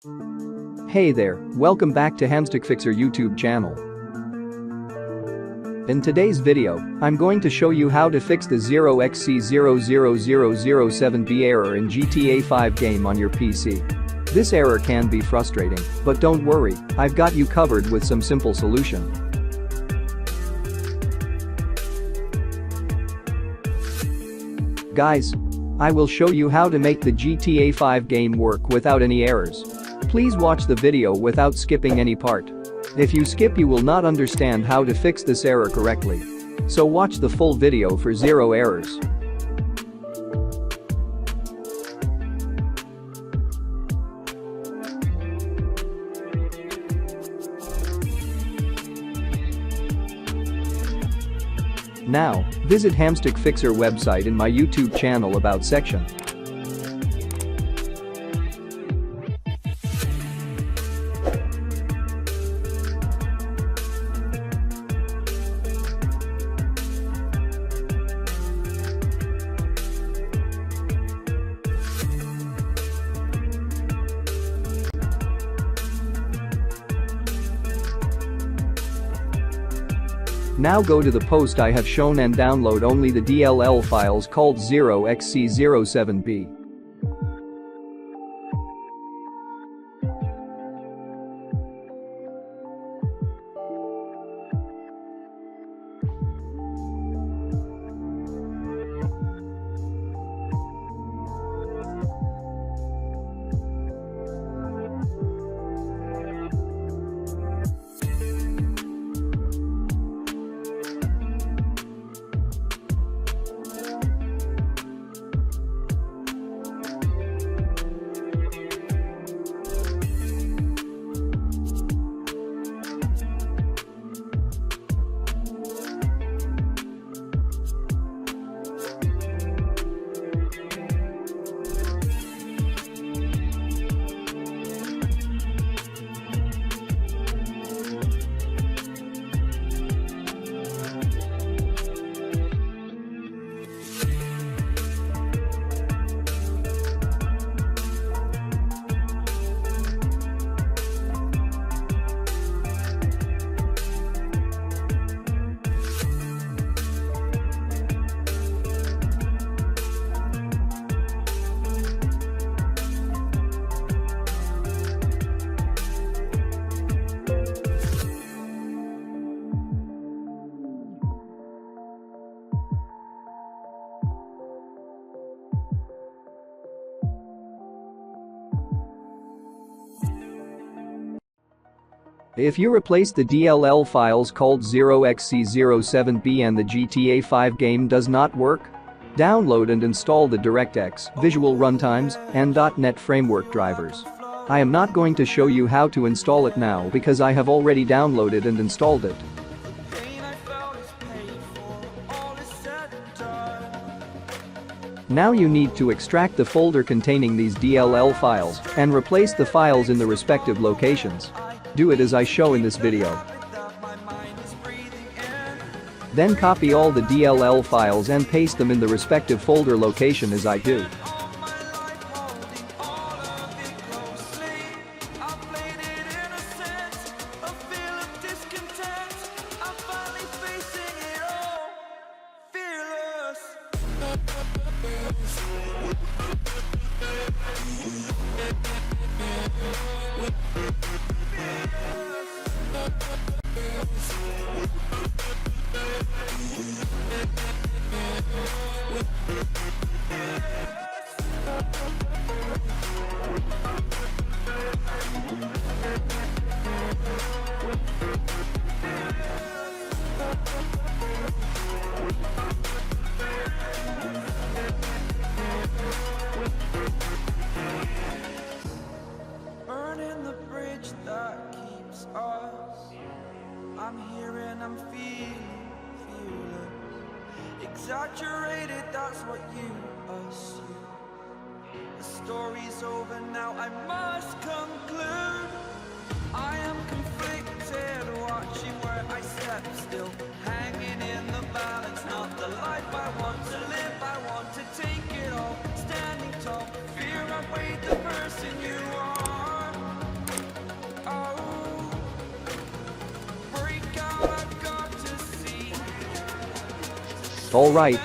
Hey there, welcome back to 0xc00007b YouTube channel. In today's video, I'm going to show you how to fix the 0xc00007b error in GTA 5 game on your PC. This error can be frustrating, but don't worry, I've got you covered with some simple solution. Guys, I will show you how to make the GTA 5 game work without any errors. Please watch the video without skipping any part. If you skip, you will not understand how to fix this error correctly. So watch the full video for 0 errors. Now, visit 0xc00007b website in my YouTube channel About section. Now go to the post I have shown and download only the DLL files called 0xc007b. If you replace the DLL files called 0xc007b and the GTA 5 game does not work, download and install the DirectX, Visual Runtimes, and .NET Framework drivers. I am not going to show you how to install it now because I have already downloaded and installed it. Now you need to extract the folder containing these DLL files and replace the files in the respective locations. Do it as I show in this video. Then copy all the DLL files and paste them in the respective folder location as I do. I'm here and I'm feeling exaggerated, that's what you assume. The story's over now, I must conclude. I am conflicted, watching where I step still, hanging in the balance, not the life I want to live. I want to take it all, standing tall, fear I weighed the person you are. Alright.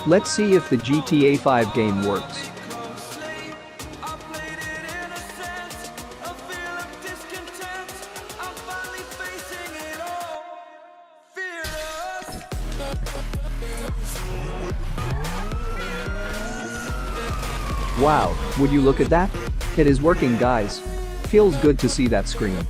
Let's see if the GTA 5 game works. closely. I played it in a sense, a feel of discontent. I'm finally facing it all, fearless. Wow, would you look at that? It is working, guys. Feels good to see that screen.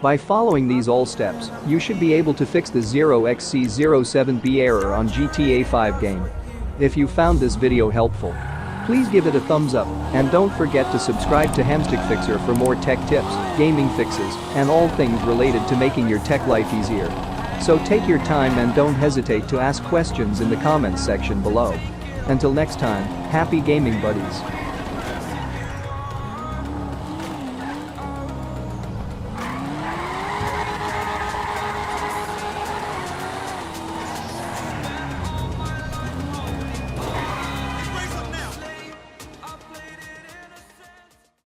By following these all steps, you should be able to fix the 0xc007b error on GTA 5 game. If you found this video helpful, please give it a thumbs up and don't forget to subscribe to Hamstick Fixer for more tech tips, gaming fixes, and all things related to making your tech life easier. So take your time and don't hesitate to ask questions in the comments section below. Until next time, happy gaming buddies.